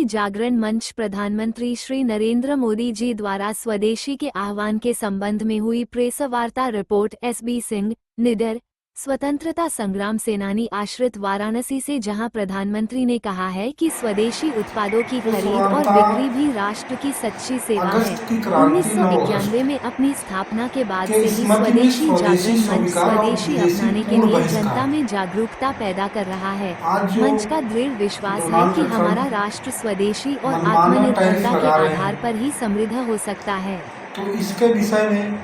स्वदेशी जागरण मंच प्रधानमंत्री श्री नरेंद्र मोदी जी द्वारा स्वदेशी के आह्वान के संबंध में हुई प्रेस वार्ता। रिपोर्ट एसबी सिंह, निडर, स्वतंत्रता संग्राम सेनानी आश्रित, वाराणसी से, जहां प्रधानमंत्री ने कहा है कि स्वदेशी उत्पादों की प्रेस खरीद और वार्ता बिक्री भी राष्ट्र की सच्ची सेवा है। अगस्त की क्रांति 9 1991 अगस्त में अपनी स्थापना के बाद के से ही स्मृति में स्वदेशी स्वदेशी जागरण मंच स्वीकार और स्वदेशी विदेशी अपनाने के पूर्ण लिए जनता बहिष्कार। में जागरूकता पैदा कर रहा है। आज जो मंच का दृढ़ विश्वास है डोनाल्ड कि हमारा ट्रंप राष्ट्र स्वदेशी और मनमाना टैरिफ आत्मनिर्भरता के लगा रहे आधार हैं, पर ही समृद्ध हो सकता है। तो इसके विषय में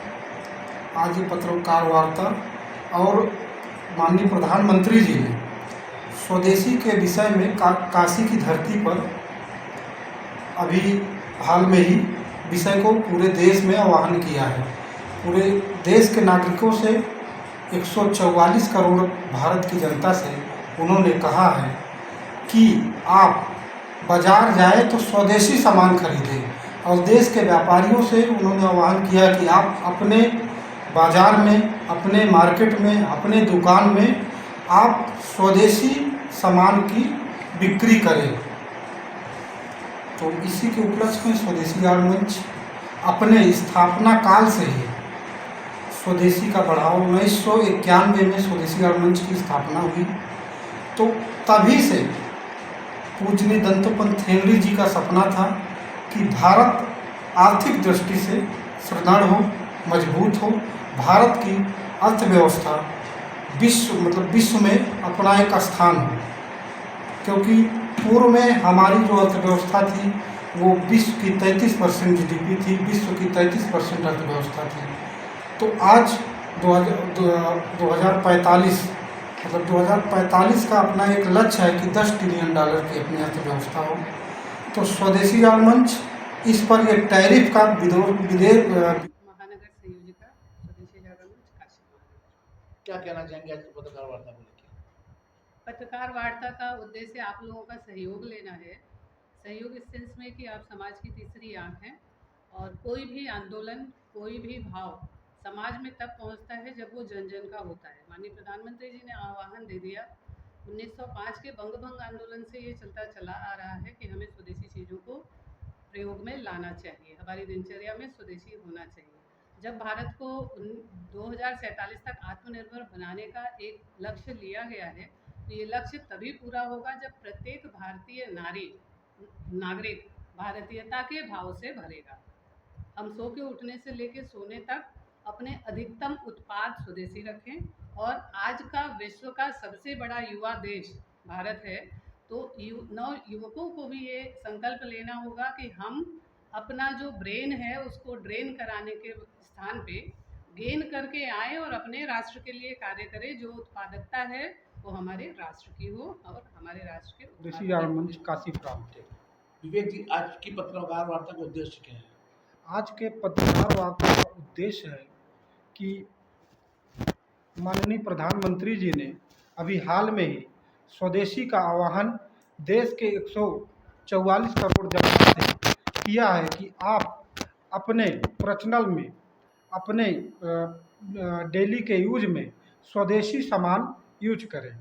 आज ये पत्रकार वार्ता और माननीय प्रधानमंत्री जी ने स्वदेशी के विषय में काशी की धरती पर अभी हाल में ही विषय को पूरे देश में आह्वान किया है। पूरे देश के नागरिकों से 144 करोड़ भारत की जनता से उन्होंने कहा है कि आप बाजार जाए तो स्वदेशी सामान खरीदें, और देश के व्यापारियों से उन्होंने आह्वान किया कि आप अपने बाजार में, अपने मार्केट में, अपने दुकान में आप स्वदेशी सामान की बिक्री करें। तो इसी के उपलक्ष्य में स्वदेशी जागरण मंच अपने स्थापना काल से ही स्वदेशी का बढ़ावा, 1991 में स्वदेशी जागरण मंच की स्थापना हुई। तो तभी से पूजनीय दत्तोपंत ठेंगड़ी जी का सपना था कि भारत आर्थिक दृष्टि से सुदृढ़ हो, मजबूत हो, भारत की अर्थव्यवस्था विश्व में अपना एक स्थान हो। क्योंकि पूर्व में हमारी जो अर्थव्यवस्था थी वो विश्व की 33% जीडीपी थी, विश्व की 33% अर्थव्यवस्था थी। तो आज 2045 मतलब 2045 का अपना एक लक्ष्य है कि $10 ट्रिलियन की अपनी अर्थव्यवस्था हो। तो स्वदेशी जागरण मंच इस पर ये टैरिफ का विधेयक महानगर संयोजिका स्वदेशी जागरण मंच काशी महानगर। क्या कहना चाहेंगे आज की पत्रकार वार्ता को लेकर? पत्रकार वार्ता का उद्देश्य आप लोगों का सहयोग लेना है। सहयोग इस सेंस में कि आप समाज की तीसरी आंख हैं, और कोई भी आंदोलन, कोई भी भाव समाज में तब पहुंचता है जब वो जन जन का होता है। माननीय प्रधानमंत्री जी ने आह्वान दे दिया। 1905 के बंगभंग आंदोलन से ये चलता चला आ रहा है कि हमें स्वदेशी चीज़ों को प्रयोग में लाना चाहिए, हमारी दिनचर्या में स्वदेशी होना चाहिए। जब भारत को 2047 तक आत्मनिर्भर बनाने का एक लक्ष्य लिया गया है, तो ये लक्ष्य तभी पूरा होगा जब प्रत्येक भारतीय नागरिक भारतीयता के भाव से भरेगा। हम सो के उठने से लेकर सोने तक अपने अधिकतम उत्पाद स्वदेशी रखें। और आज का विश्व का सबसे बड़ा युवा देश भारत है, तो नव युवकों को भी ये संकल्प लेना होगा कि हम अपना जो ब्रेन है उसको ड्रेन कराने के स्थान पे गेन करके आए और अपने राष्ट्र के लिए कार्य करें। जो उत्पादकता है वो हमारे राष्ट्र की हो और हमारे राष्ट्र के स्वदेशी जागरण मंच काशी प्रांत। विवेक जी, आज की पत्रकार वार्ता का उद्देश्य क्या है? आज के पत्रकार वार्ता का उद्देश्य है कि माननीय प्रधानमंत्री जी ने अभी हाल में ही स्वदेशी का आह्वान देश के 144 करोड़ जनता से किया है कि आप अपने पर्सनल में, अपने डेली के यूज में स्वदेशी सामान यूज करें।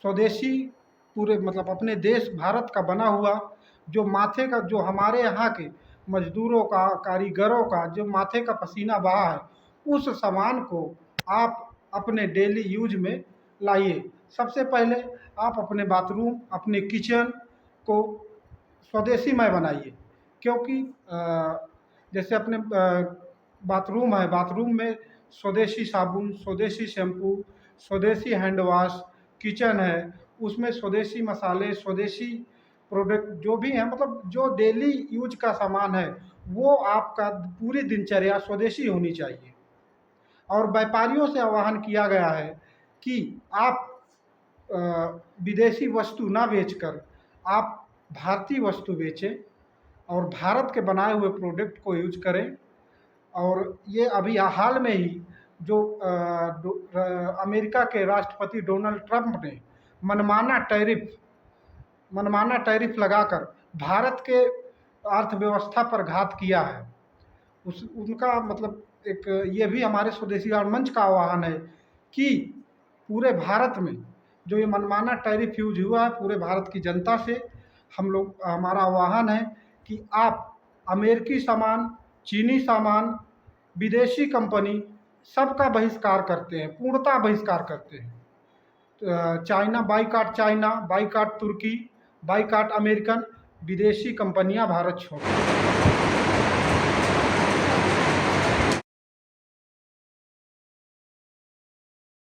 स्वदेशी पूरे मतलब अपने देश भारत का बना हुआ जो माथे का, जो हमारे यहाँ के मजदूरों का, कारीगरों का जो माथे का पसीना बहा है, उस सामान को आप अपने डेली यूज में लाइए। सबसे पहले आप अपने बाथरूम, अपने किचन को स्वदेशीमय बनाइए। क्योंकि जैसे अपने बाथरूम है, बाथरूम में स्वदेशी साबुन, स्वदेशी शैम्पू, स्वदेशी हैंड वॉश, किचन है उसमें स्वदेशी मसाले, स्वदेशी प्रोडक्ट जो भी हैं, मतलब जो डेली यूज का सामान है वो आपका पूरी दिनचर्या स्वदेशी होनी चाहिए। और व्यापारियों से आह्वान किया गया है कि आप विदेशी वस्तु ना बेचकर आप भारतीय वस्तु बेचें और भारत के बनाए हुए प्रोडक्ट को यूज करें। और ये अभी हाल में ही जो अमेरिका के राष्ट्रपति डोनाल्ड ट्रंप ने मनमाना टैरिफ लगाकर भारत के अर्थव्यवस्था पर घात किया है, उनका मतलब एक ये भी हमारे स्वदेशी जागरण मंच का आह्वान है कि पूरे भारत में जो ये मनमाना टैरिफ यूज हुआ है पूरे भारत की जनता से, हमारा आह्वान है कि आप अमेरिकी सामान, चीनी सामान, विदेशी कंपनी सबका बहिष्कार करते हैं, पूर्णतः बहिष्कार करते हैं। चाइना बाईकाट, चाइना बाईकाट, तुर्की बाईकाट, अमेरिकन, विदेशी कंपनियां भारत छोड़ो।